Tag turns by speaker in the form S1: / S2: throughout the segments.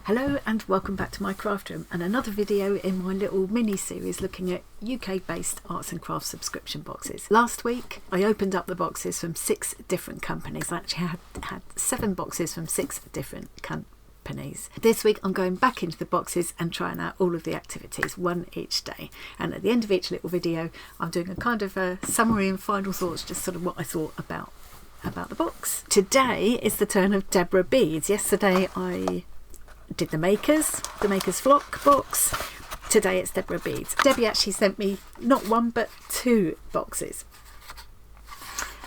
S1: Hello and welcome back to my craft room and another video in my little mini series looking at UK based arts and crafts subscription boxes. Last week I opened up the boxes from 6 different companies. I actually had 7 boxes from 6 different companies. This week I'm going back into the boxes and trying out all of the activities, one each day, and at the end of each little video I'm doing a kind of a summary and final thoughts, just sort of what I thought about the box. Today is the turn of Deborah Beads. Yesterday I did the Makers Flock box. Today it's Deborah Beads. Debbie actually sent me not one but 2 boxes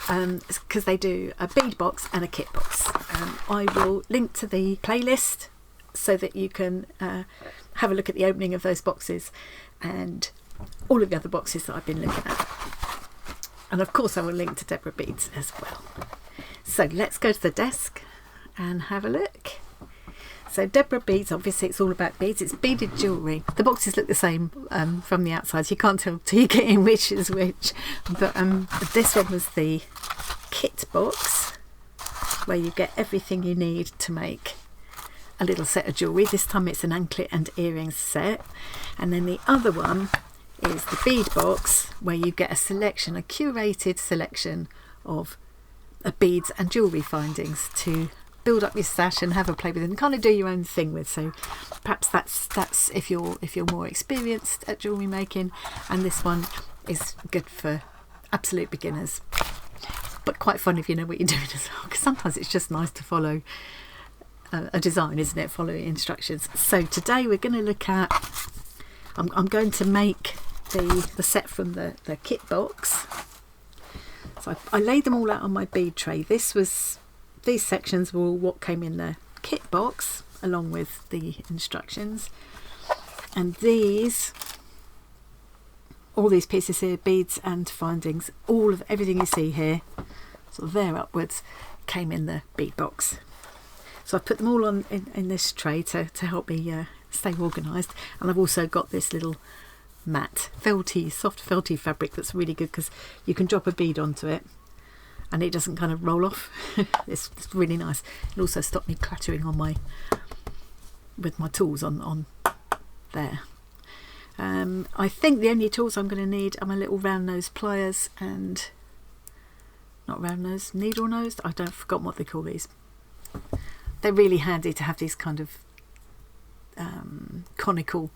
S1: because they do a bead box and a kit box. I will link to the playlist so that you can have a look at the opening of those boxes and all of the other boxes that I've been looking at. And of course I will link to Deborah Beads as well. So let's go to the desk and have a look. So Deborah Beads, obviously it's all about beads. It's beaded jewellery. The boxes look the same from the outside. You can't tell till you get in which is which. But this one was the kit box, where you get everything you need to make a little set of jewellery. This time it's an anklet and earrings set. And then the other one is the bead box, where you get a curated selection of beads and jewellery findings to build up your stash and have a play with it and kind of do your own thing with. So perhaps that's if you're more experienced at jewellery making, and this one is good for absolute beginners, but quite fun if you know what you're doing as well, because sometimes it's just nice to follow a design, isn't it? Follow instructions. So today we're going to look at, I'm going to make the set from the kit box. So I laid them all out on my bead tray. These sections were all what came in the kit box along with the instructions, and all these pieces here, beads and findings, everything you see here, sort of there upwards, came in the bead box. So I've put them all on in this tray to help me stay organised. And I've also got this little matte soft felty fabric that's really good because you can drop a bead onto it and it doesn't kind of roll off. It's really nice. It also stopped me clattering with my tools on there. I think the only tools I'm going to need are my little round nose pliers and not round nose, needle nosed. I don't forgot what they call these. They're really handy to have these kind of conical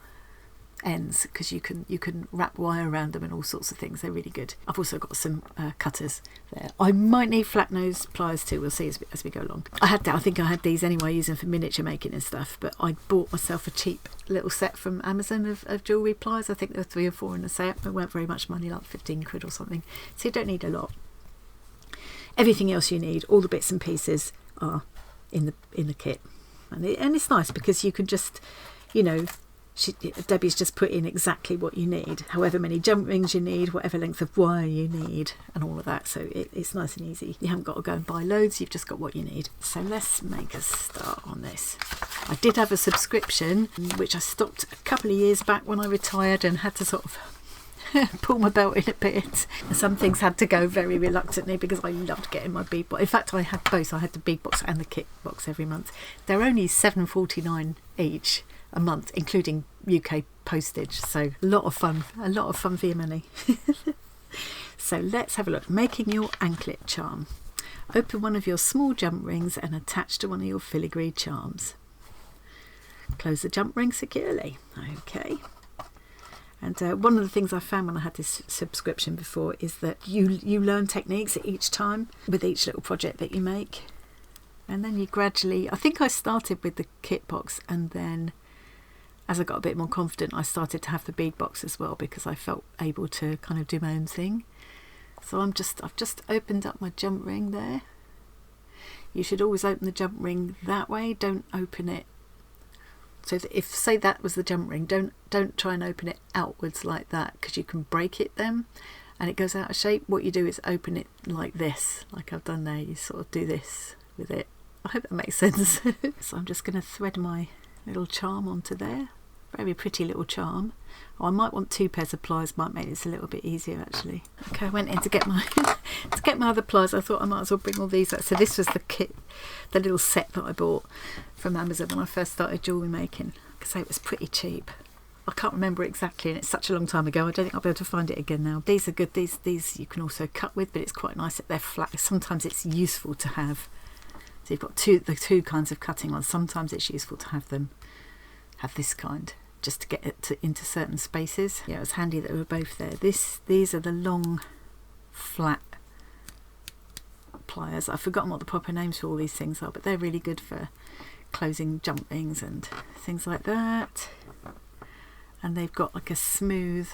S1: ends, because you can wrap wire around them and all sorts of things. They're really good. I've also got some cutters there. I might need flat nose pliers too. We'll see as we go along. I think I had these anyway, using for miniature making and stuff, but I bought myself a cheap little set from Amazon of jewellery pliers. I think there were 3 or 4 in a set. They weren't very much money, like 15 quid or something, so you don't need a lot. Everything else you need, all the bits and pieces, are in the kit, and it's nice because you can just, Debbie's just put in exactly what you need, however many jump rings you need, whatever length of wire you need, and all of that. So it's nice and easy. You haven't got to go and buy loads, you've just got what you need. So let's make a start on this. I did have a subscription which I stopped a couple of years back when I retired and had to sort of pull my belt in a bit. Some things had to go very reluctantly because I loved getting my bead box. In fact, I had both. I had the bead box and the kit box every month. They're only £7.49 each a month, including UK postage, so a lot of fun for your money. So let's have a look. Making your anklet charm. Open one of your small jump rings and attach to one of your filigree charms. Close the jump ring securely. Okay. And one of the things I found when I had this subscription before is that you learn techniques at each time with each little project that you make, and then you gradually, I think I started with the kit box, and then as I got a bit more confident I started to have the bead box as well, because I felt able to kind of do my own thing. So I've just opened up my jump ring there. You should always open the jump ring that way, don't open it so that if, say that was the jump ring, don't try and open it outwards like that, because you can break it then and it goes out of shape. What you do is open it like this, like I've done there. You sort of do this with it. I hope that makes sense. So I'm just going to thread my little charm onto there. Very pretty little charm. Oh, I might want 2 pairs of pliers, might make this a little bit easier actually. Okay, I went in to get my other pliers. I thought I might as well bring all these out. So this was the kit, the little set that I bought from Amazon when I first started jewellery making. I say it was pretty cheap. I can't remember exactly, and it's such a long time ago. I don't think I'll be able to find it again now. These are good. These you can also cut with, but it's quite nice that they're flat. Sometimes it's useful to have. So you've got the two kinds of cutting ones. Sometimes it's useful to have this kind, just to get it into certain spaces. Yeah, it was handy that they were both there. These are the long, flat pliers. I've forgotten what the proper names for all these things are, but they're really good for closing jump rings and things like that. And they've got like a smooth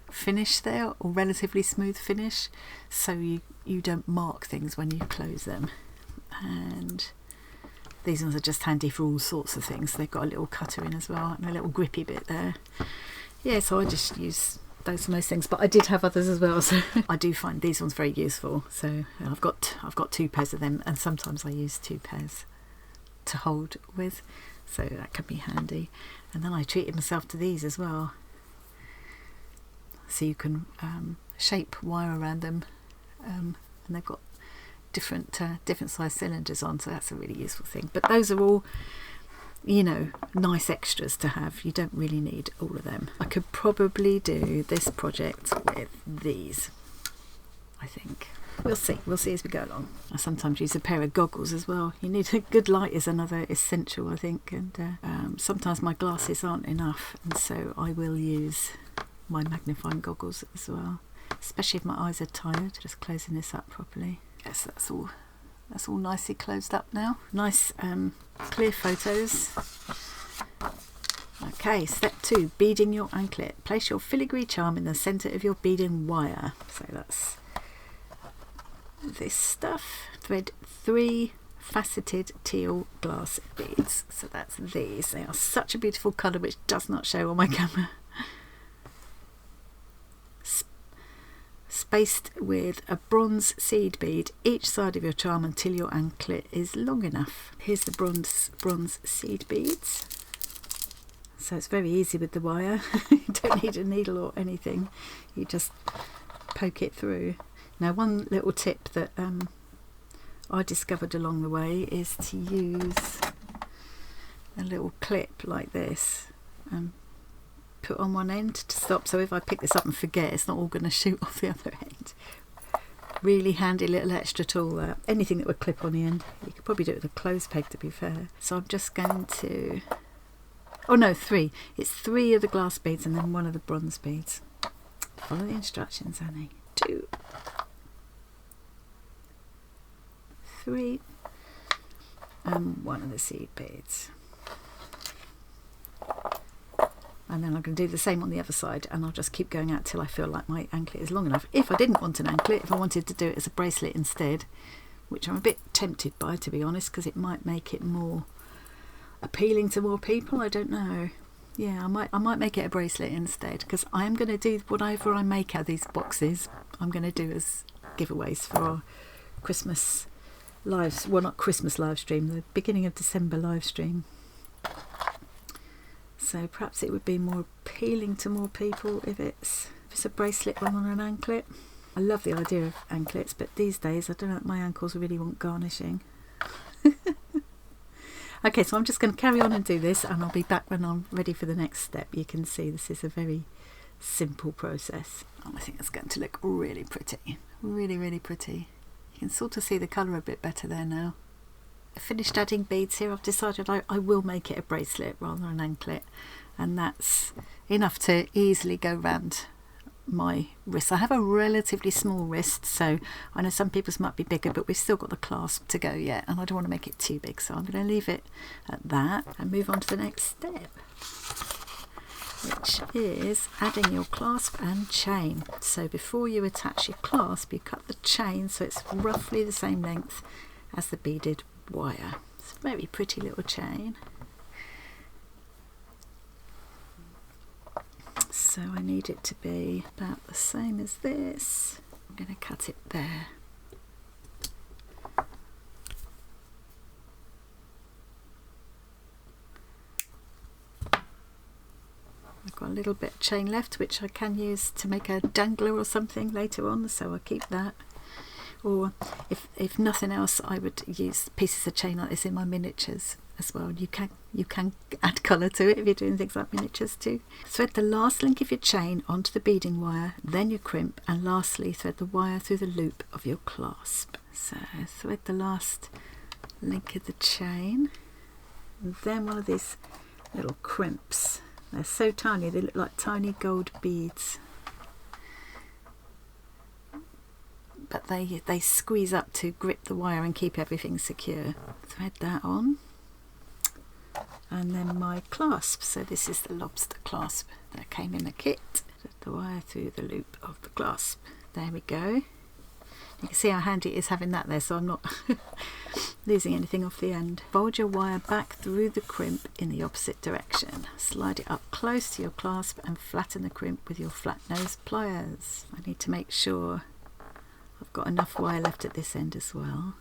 S1: finish there, or relatively smooth finish, so you don't mark things when you close them. And these ones are just handy for all sorts of things. They've got a little cutter in as well, and a little grippy bit there. Yeah, so I just use those for most things, but I did have others as well, so I do find these ones very useful. So I've got 2 pairs of them, and sometimes I use 2 pairs to hold with, so that can be handy. And then I treated myself to these as well, so you can shape wire around them, and they've got different size cylinders on, so that's a really useful thing. But those are all, you know, nice extras to have. You don't really need all of them. I could probably do this project with these, I think. We'll see as we go along. I sometimes use a pair of goggles as well. You need a good light is another essential, I think, and sometimes my glasses aren't enough, and so I will use my magnifying goggles as well, especially if my eyes are tired. Just closing this up properly. Yes, that's all nicely closed up now. Nice clear photos. Okay, step 2, beading your anklet. Place your filigree charm in the centre of your beading wire. So that's this stuff. Thread 3 faceted teal glass beads. So that's these. They are such a beautiful colour, which does not show on my camera. Spaced with a bronze seed bead each side of your charm until your anklet is long enough. Here's the bronze seed beads. So it's very easy with the wire. You don't need a needle or anything. You just poke it through. Now, one little tip that I discovered along the way is to use a little clip like this. Put on one end to stop, so if I pick this up and forget, it's not all going to shoot off the other end. Really handy little extra tool there. Anything that would clip on the end. You could probably do it with a clothes peg, to be fair. So I'm just going to, oh no, 3. It's 3 of the glass beads and then 1 of the bronze beads. Follow the instructions, Annie. 2, 3, and 1 of the seed beads. And then I'm going to do the same on the other side, and I'll just keep going out till I feel like my anklet is long enough. If I didn't want an anklet, if I wanted to do it as a bracelet instead, which I'm a bit tempted by, to be honest, because it might make it more appealing to more people. I don't know. Yeah, I might make it a bracelet instead, because I am going to do whatever I make out of these boxes. I'm going to do as giveaways for our Christmas lives. Well, not Christmas live stream, the beginning of December live stream. So perhaps it would be more appealing to more people if it's a bracelet rather than an anklet. I love the idea of anklets, but these days I don't know if my ankles really want garnishing. Okay, so I'm just going to carry on and do this, and I'll be back when I'm ready for the next step. You can see this is a very simple process. Oh, I think it's going to look really pretty. Really, really pretty. You can sort of see the colour a bit better there now. I finished adding beads here. I've decided I will make it a bracelet rather than an anklet, and that's enough to easily go round my wrist. I have a relatively small wrist, so I know some people's might be bigger, but we've still got the clasp to go yet, and I don't want to make it too big, so I'm going to leave it at that and move on to the next step, which is adding your clasp and chain. So before you attach your clasp, you cut the chain so it's roughly the same length as the beaded wire. It's a very pretty little chain. So I need it to be about the same as this. I'm going to cut it there. a little bit of chain left, which I can use to make a dangler or something later on, so I'll keep that. Or if nothing else, I would use pieces of chain like this in my miniatures as well. You can add colour to it if you're doing things like miniatures too. Thread the last link of your chain onto the beading wire, then your crimp, and lastly thread the wire through the loop of your clasp. So thread the last link of the chain, and then one of these little crimps. They're so tiny, they look like tiny gold beads. But they squeeze up to grip the wire and keep everything secure. Thread that on. And then my clasp. So this is the lobster clasp that came in the kit. Thread the wire through the loop of the clasp. There we go. You can see how handy it is having that there, so I'm not losing anything off the end. Fold your wire back through the crimp in the opposite direction. Slide it up close to your clasp and flatten the crimp with your flat nose pliers. I need to make sure I've got enough wire left at this end as well.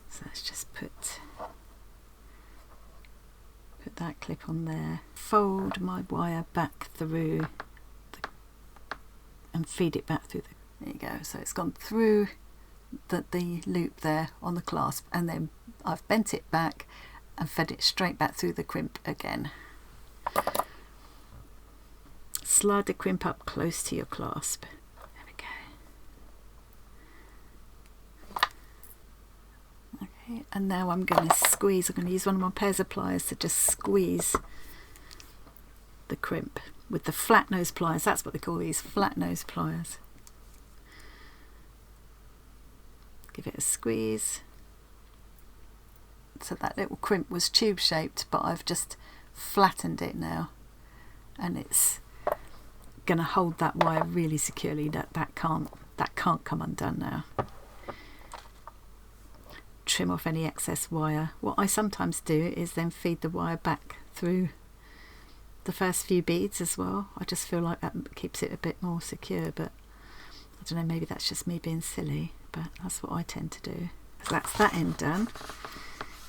S1: So let's just put that clip on there. Fold my wire back through and feed it back through there you go. So it's gone through the loop there on the clasp, and then I've bent it back and fed it straight back through the crimp again. Slide the crimp up close to your clasp. There we go. Okay, and now I'm going to squeeze. I'm going to use one of my pairs of pliers to just squeeze the crimp with the flat nose pliers. That's what they call these, flat nose pliers. Give it a squeeze. So that little crimp was tube shaped, but I've just flattened it now, and it's going to hold that wire really securely. That can't come undone now. Trim off any excess wire. What I sometimes do is then feed the wire back through the first few beads as well. I just feel like that keeps it a bit more secure, but I don't know, maybe that's just me being silly, but that's what I tend to do. So that's that end done.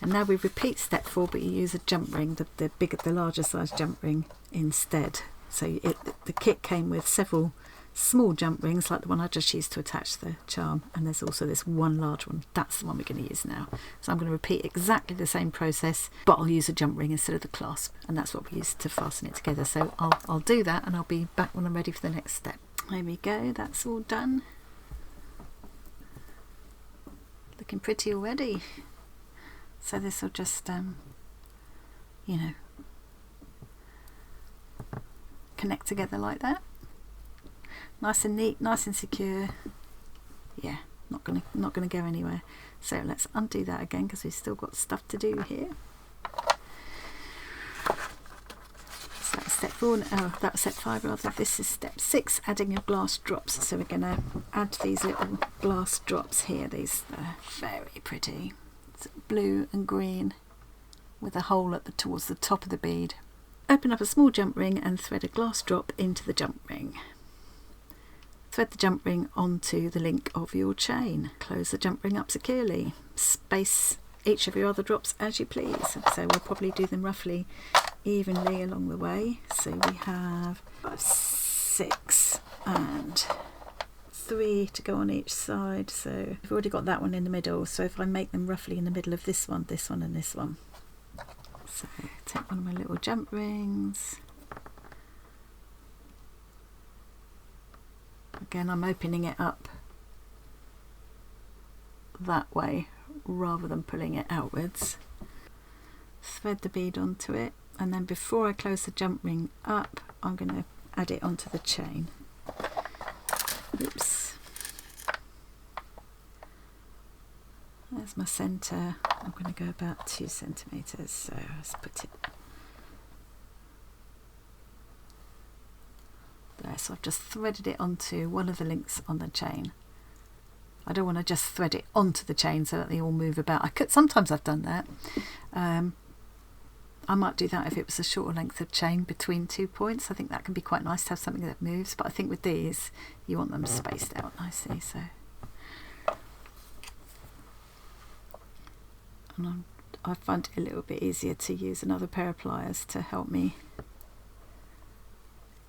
S1: And now we repeat step 4, but you use a jump ring, the larger size jump ring instead. So the kit came with several small jump rings, like the one I just used to attach the charm, and there's also this one large one. That's the one we're going to use now. So I'm going to repeat exactly the same process, but I'll use a jump ring instead of the clasp, and that's what we use to fasten it together. So I'll do that, and I'll be back when I'm ready for the next step. There we go, that's all done. Looking pretty already. So this will just you know, connect together like that. Nice and neat, nice and secure. Yeah, not gonna go anywhere. So let's undo that again, because we've still got stuff to do here. So that's step 4. Oh, that was step 5 rather. This is step 6, adding your glass drops. So we're gonna add these little glass drops here. These are very pretty. It's blue and green with a hole towards the top of the bead. Open up a small jump ring and thread a glass drop into the jump ring. Thread the jump ring onto the link of your chain. Close the jump ring up securely. Space each of your other drops as you please. So we'll probably do them roughly evenly along the way. So we have 6 and 3 to go on each side. So we've already got that one in the middle. So if I make them roughly in the middle of this one, and this one. So take one of my little jump rings. Again, I'm opening it up that way rather than pulling it outwards. Thread the bead onto it, and then before I close the jump ring up, I'm going to add it onto the chain. Oops. There's my centre. I'm going to go about 2 centimetres, so let's put it there. So I've just threaded it onto one of the links on the chain. I don't want to just thread it onto the chain so that they all move about. Sometimes I've done that. I might do that if it was a shorter length of chain between 2 points. I think that can be quite nice to have something that moves, but I think with these you want them spaced out nicely. So, and I find it a little bit easier to use another pair of pliers to help me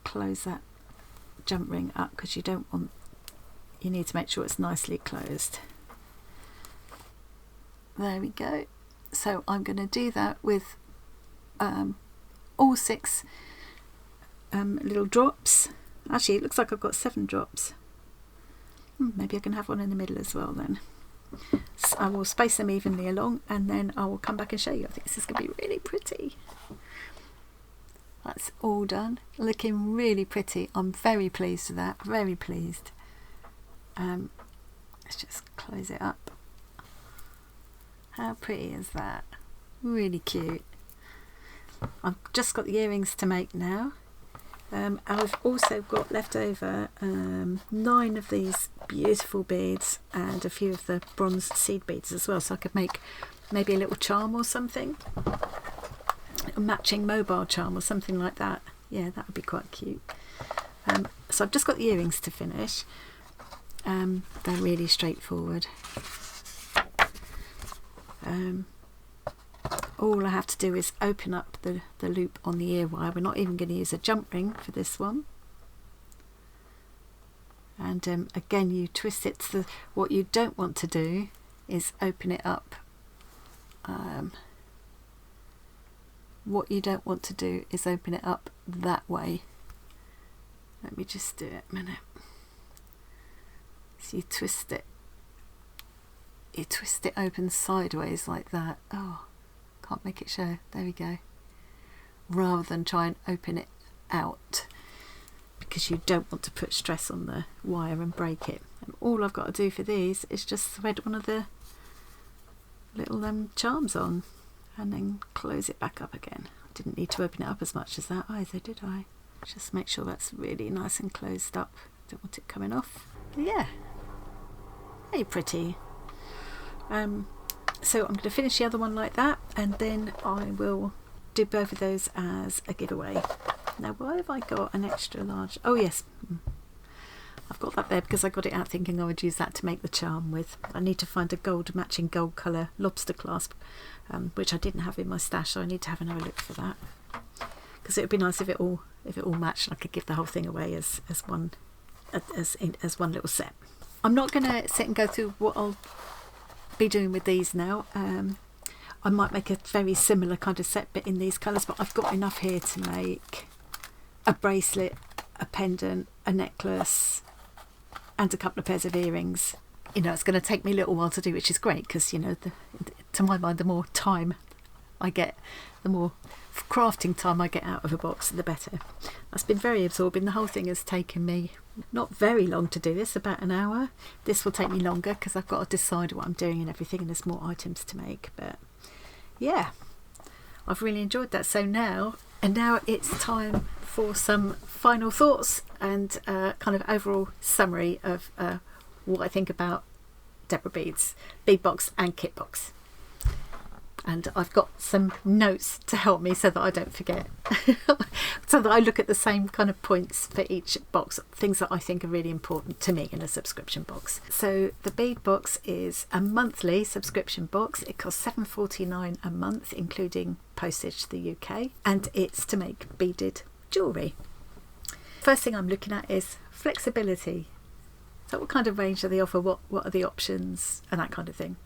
S1: close that jump ring up, because you need to make sure it's nicely closed. There we go. So I'm going to do that with all 6 little drops. Actually, it looks like I've got 7 drops. Maybe I can have one in the middle as well then. So I will space them evenly along, and then I will come back and show you. I think this is going to be really pretty. That's all done, looking really pretty. I'm very pleased with that, very pleased. Let's just close it up. How pretty is that? Really cute. I've just got the earrings to make now. I've also got left over 9 of these beautiful beads and a few of the bronze seed beads as well, so I could make maybe a little charm or something, a matching mobile charm or something like that. Yeah, that would be quite cute. So I've just got the earrings to finish. They're really straightforward. All I have to do is open up the loop on the ear wire. We're not even going to use a jump ring for this one. And again, you twist it to what you don't want to do is open it up. What you don't want to do is open it up that way. Let me just do it a minute. So you twist it open sideways like that. Oh, can't make it show. There we go. Rather than try and open it out, because you don't want to put stress on the wire and break it. And all I've got to do for these is just thread one of the little charms on and then close it back up again. I didn't need to open it up as much as that either, did I? Just make sure that's really nice and closed up. Don't want it coming off. But yeah, very pretty. So I'm going to finish the other one like that, and then I will do both of those as a giveaway. Now, why have I got an extra large? Oh yes, I've got that there because I got it out thinking I would use that to make the charm with. I need to find a matching gold colour lobster clasp, which I didn't have in my stash, so I need to have another look for that, because it would be nice if it all matched and I could give the whole thing away as one little set. I'm not going to sit and go through what I'll be doing with these now. I might make a very similar kind of set but in these colours, but I've got enough here to make a bracelet, a pendant, a necklace and a couple of pairs of earrings. You know, it's going to take me a little while to do, which is great, because, you know, to my mind, the more time I get, the more crafting time I get out of a box, the better. That's been very absorbing. The whole thing has taken me not very long to do this, about an hour. This will take me longer because I've got to decide what I'm doing and everything, and there's more items to make. But yeah, I've really enjoyed that. So now it's time for some final thoughts and kind of overall summary of what I think about Deborah Beads bead box and kit box. And I've got some notes to help me so that I don't forget, so that I look at the same kind of points for each box, things that I think are really important to me in a subscription box. So the bead box is a monthly subscription box. It costs $7.49 a month, including postage to the UK, and it's to make beaded jewellery. First thing I'm looking at is flexibility. So what kind of range do they offer? What are the options and that kind of thing?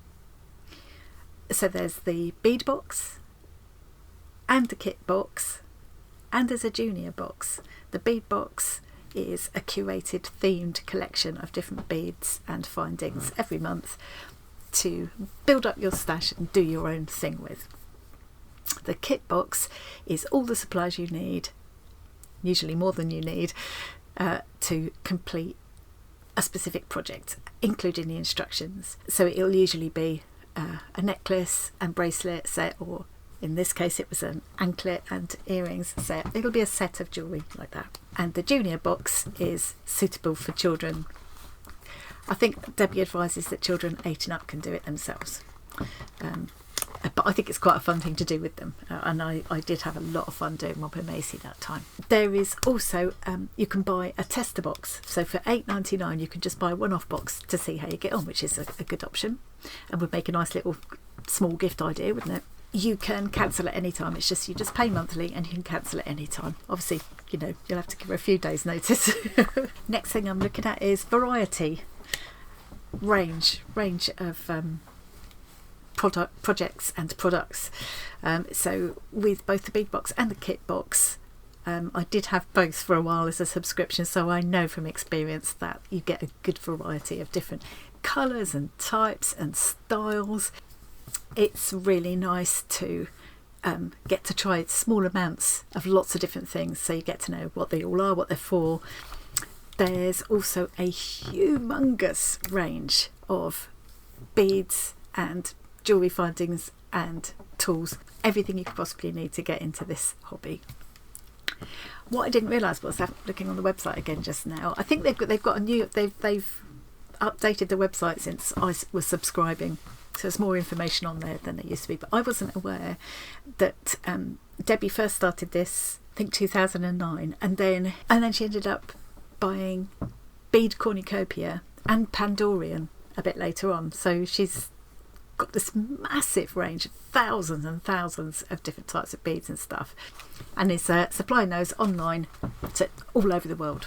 S1: So there's the bead box and the kit box, and there's a junior box. The bead box is a curated themed collection of different beads and findings every month to build up your stash and do your own thing with. The kit box is all the supplies you need, usually more than you need, to complete a specific project, including the instructions. So it'll usually be a necklace and bracelet set, or in this case it was an anklet and earrings set. It'll be a set of jewellery like that. And the junior box is suitable for children. I think Debbie advises that children 8 and up can do it themselves, but I think it's quite a fun thing to do with them, and I did have a lot of fun doing one with Macy that time. There is also you can buy a tester box, so for $8.99 you can just buy a one-off box to see how you get on, which is a good option and would make a nice little small gift idea, wouldn't it? you can cancel at any time. It's just you just pay monthly and you can cancel at any time. Obviously, you'll have to give her a few days notice. Next thing I'm looking at is variety, range of projects and products. So with both the bead box and the kit box, I did have both for a while as a subscription, so I know from experience that you get a good variety of different colours and types and styles. It's really nice to get to try small amounts of lots of different things, so you get to know what they all are, what they're for. There's also a humongous range of beads and jewellery findings and tools, everything you could possibly need to get into this hobby. What I didn't realise was, looking on the website again just now, I think they've got a new, they've updated the website since I was subscribing, so there's more information on there than there used to be. But I wasn't aware that Debbie first started this, I think 2009, and then she ended up buying Bead Cornucopia and Pandorian a bit later on. So she's got this massive range of thousands and thousands of different types of beads and stuff, and is supplying those online to all over the world.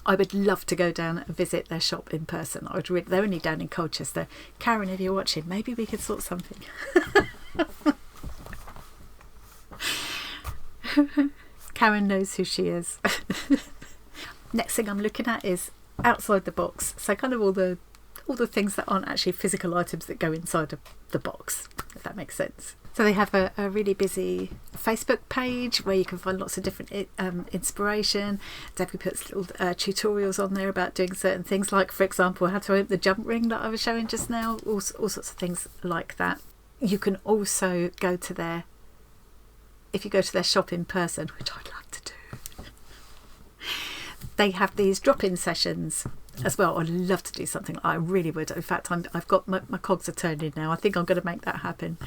S1: I would love to go down and visit their shop in person. They're only down in Colchester. Karen, if you're watching, maybe we could sort something. Karen knows who she is. Next thing I'm looking at is outside the box, so kind of all the things that aren't actually physical items that go inside of the box, if that makes sense. So they have a really busy Facebook page where you can find lots of different inspiration. Debbie puts little tutorials on there about doing certain things, like, for example, how to open the jump ring that I was showing just now, all sorts of things like that. You can also go to their shop in person, which I'd love to do. They have these drop-in sessions as well. I'd love to do something like that. I really would. In fact, I've got my cogs are turning now. I think I'm going to make that happen.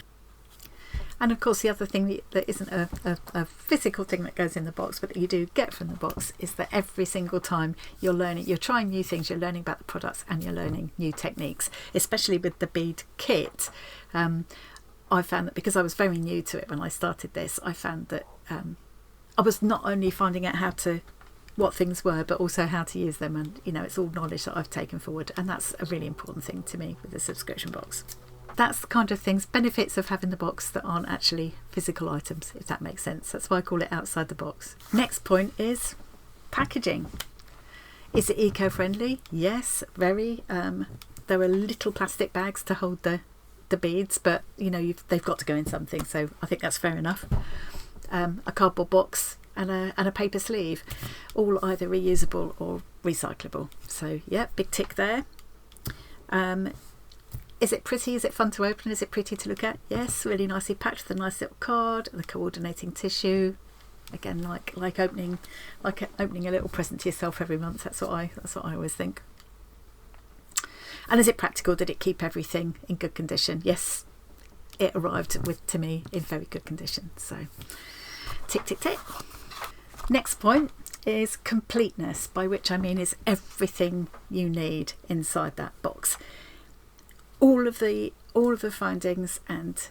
S1: And of course, the other thing that isn't a physical thing that goes in the box, but that you do get from the box, is that every single time you're trying new things, you're learning about the products and you're learning new techniques. Especially with the bead kit, I found that because I was very new to it when I started this, I found that I was not only finding out what things were, but also how to use them, and it's all knowledge that I've taken forward, and that's a really important thing to me with the subscription box. That's the kind of things, benefits of having the box that aren't actually physical items, if that makes sense. That's why I call it outside the box. Next point is packaging. Is it eco-friendly? Yes, very. There are little plastic bags to hold the beads, but they've got to go in something, so I think that's fair enough. A cardboard box and a paper sleeve, all either reusable or recyclable. So yeah, big tick there. Is it pretty? Is it fun to open? Is it pretty to look at? Yes, really nicely packed with a nice little card and the coordinating tissue. Again, like opening a little present to yourself every month. That's what I always think. And is it practical? Did it keep everything in good condition? Yes, it arrived to me in very good condition. So tick, tick, tick. Next point is completeness, by which I mean is everything you need inside that box. All of the findings and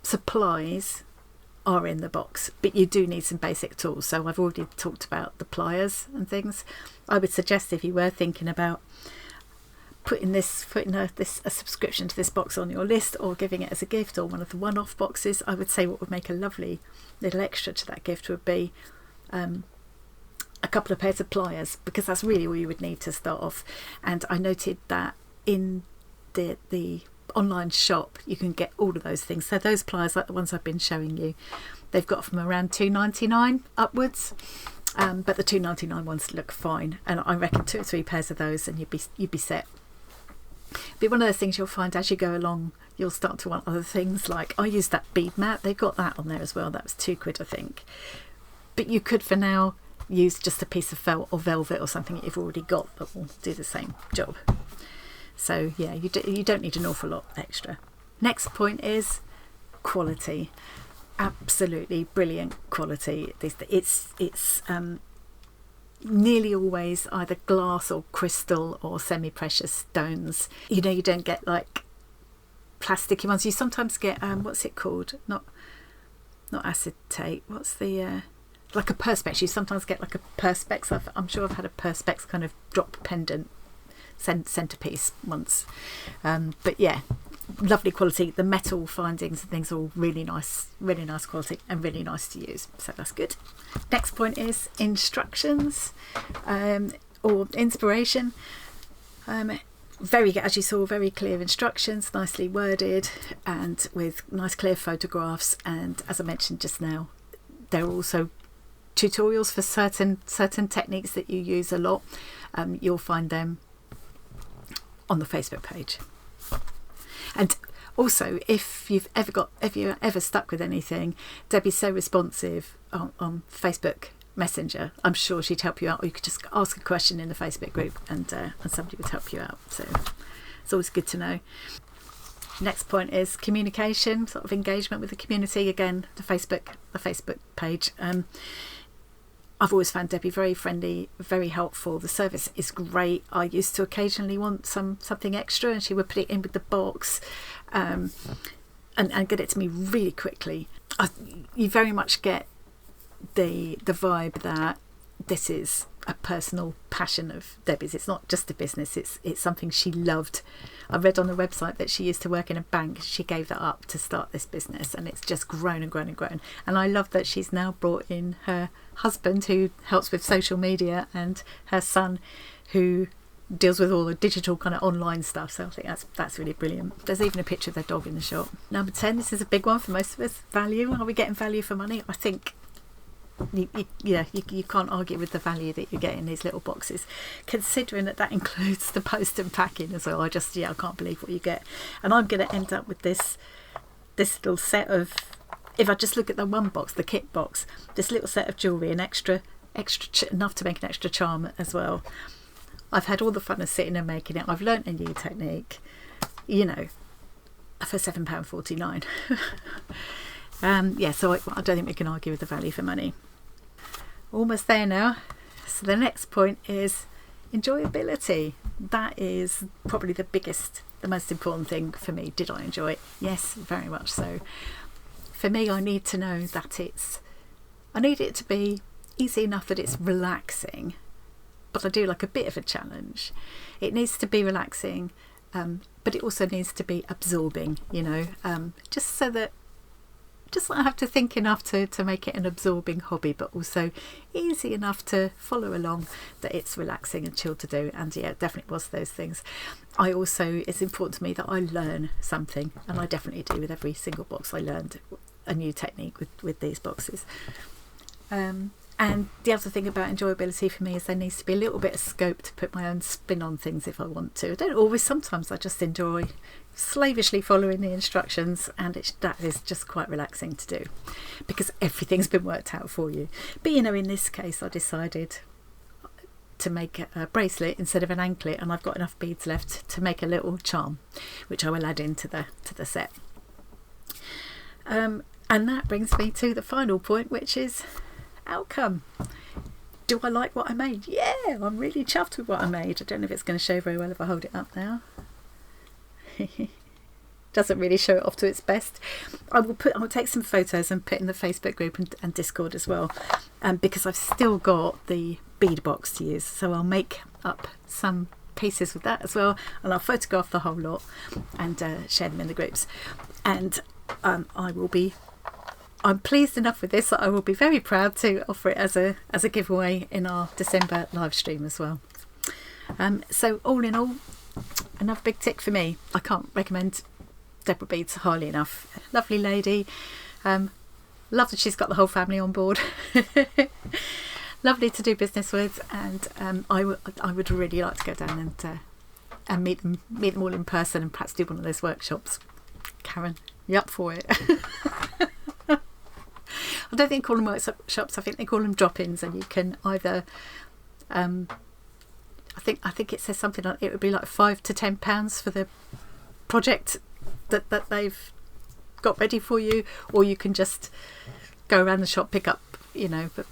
S1: supplies are in the box, but you do need some basic tools. So I've already talked about the pliers and things. I would suggest, if you were thinking about putting a subscription to this box on your list, or giving it as a gift, or one of the one-off boxes, I would say what would make a lovely little extra to that gift would be a couple of pairs of pliers, because that's really all you would need to start off. And I noted that in the online shop you can get all of those things. So those pliers, like the ones I've been showing you, they've got from around $2.99 upwards, but the $2.99 ones look fine, and I reckon 2 or 3 pairs of those and you'd be set. But one of those things you'll find as you go along, you'll start to want other things. Like, I used that bead mat, they've got that on there as well. That was £2, I think. But you could for now use just a piece of felt or velvet or something that you've already got that will do the same job. So yeah, you don't need an awful lot extra. Next point is quality. Absolutely brilliant quality. It's nearly always either glass or crystal or semi-precious stones. You don't get like plasticky ones. You sometimes get what's it called? Not acetate. What's the like a perspex? You sometimes get like a perspex. I'm sure I've had a perspex kind of drop pendant centerpiece once. But yeah, lovely quality. The metal findings and things are all really nice quality and really nice to use. So that's good. Next point is instructions or inspiration. As you saw, very clear instructions, nicely worded and with nice clear photographs. And as I mentioned just now, there are also tutorials for certain techniques that you use a lot. You'll find them on the Facebook page. And also, if you're ever stuck with anything, Debbie's so responsive on Facebook Messenger. I'm sure she'd help you out, or you could just ask a question in the Facebook group and somebody would help you out. So it's always good to know. Next point is communication, sort of engagement with the community. Again, the Facebook page. I've always found Debbie very friendly, very helpful. The service is great. I used to occasionally want something extra, and she would put it in with the box and get it to me really quickly. You very much get the vibe that this is a personal passion of Debbie's. It's not just a business, it's something she loved. I read on the website that she used to work in a bank. She gave that up to start this business, and it's just grown and grown and grown. And I love that she's now brought in her husband, who helps with social media, and her son, who deals with all the digital kind of online stuff. So I think that's really brilliant. There's even a picture of their dog in the shop. Number 10, this is a big one for most of us. Value. Are we getting value for money? I think you can't argue with the value that you get in these little boxes, considering that includes the post and packing as well. I can't believe what you get. And I'm going to end up with this little set of, if I just look at the one box, the kit box, this little set of jewellery, and extra enough to make an extra charm as well. I've had all the fun of sitting and making it. I've learnt a new technique, for £7.49. So I don't think we can argue with the value for money. Almost there now. So the next point is enjoyability. That is probably the most important thing for me. Did I enjoy it? Yes, very much so. For me, I need to know that I need it to be easy enough that it's relaxing, but I do like a bit of a challenge. It needs to be relaxing, but it also needs to be absorbing, just so that I have to think enough to make it an absorbing hobby, but also easy enough to follow along, that it's relaxing and chill to do. And yeah, it definitely was those things. It's important to me that I learn something, and I definitely do with every single box. I learned a new technique with these boxes. And the other thing about enjoyability for me is there needs to be a little bit of scope to put my own spin on things if I want to. I don't always. Sometimes I just enjoy slavishly following the instructions, and that is just quite relaxing to do because everything's been worked out for you. But in this case, I decided to make a bracelet instead of an anklet, and I've got enough beads left to make a little charm, which I will add into the set. And that brings me to the final point, which is outcome. Do I like what I made? Yeah, I'm really chuffed with what I made. I don't know if it's going to show very well if I hold it up now. Doesn't really show it off to its best. I'll take some photos and put in the Facebook group and Discord as well, because I've still got the bead box to use, so I'll make up some pieces with that as well, and I'll photograph the whole lot and share them in the groups. And I'm pleased enough with this that I will be very proud to offer it as a giveaway in our December live stream as well. So all in all, another big tick for me. I can't recommend Deborah Beads highly enough. Lovely lady. Love that she's got the whole family on board. Lovely to do business with, and I would really like to go down and meet them all in person, and perhaps do one of those workshops. Karen, you up for it? I don't think they call them workshops. I think they call them drop-ins, and you can either I think it says something like it would be like £5 to £10 for the project that they've got ready for you, or you can just go around the shop, pick up, but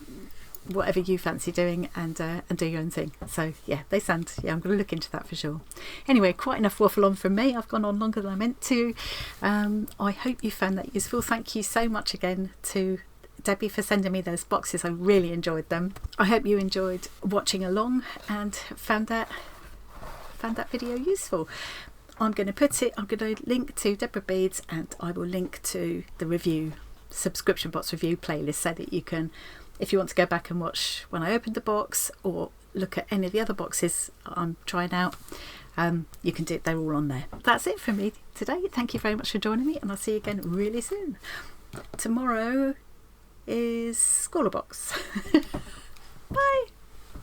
S1: whatever you fancy doing, and do your own thing. So yeah, they sound, yeah, I'm going to look into that for sure. Anyway, quite enough waffle on from me. I've gone on longer than I meant to. I hope you found that useful. Thank you so much again to Debbie for sending me those boxes. I really enjoyed them. I hope you enjoyed watching along and found that video useful. I'm going to link to Deborah Beads, and I will link to the subscription box review playlist, so that you can, if you want to go back and watch when I opened the box or look at any of the other boxes I'm trying out, you can do it. They're all on there. That's it from me today. Thank you very much for joining me, and I'll see you again really soon. Tomorrow is Score Box. Bye.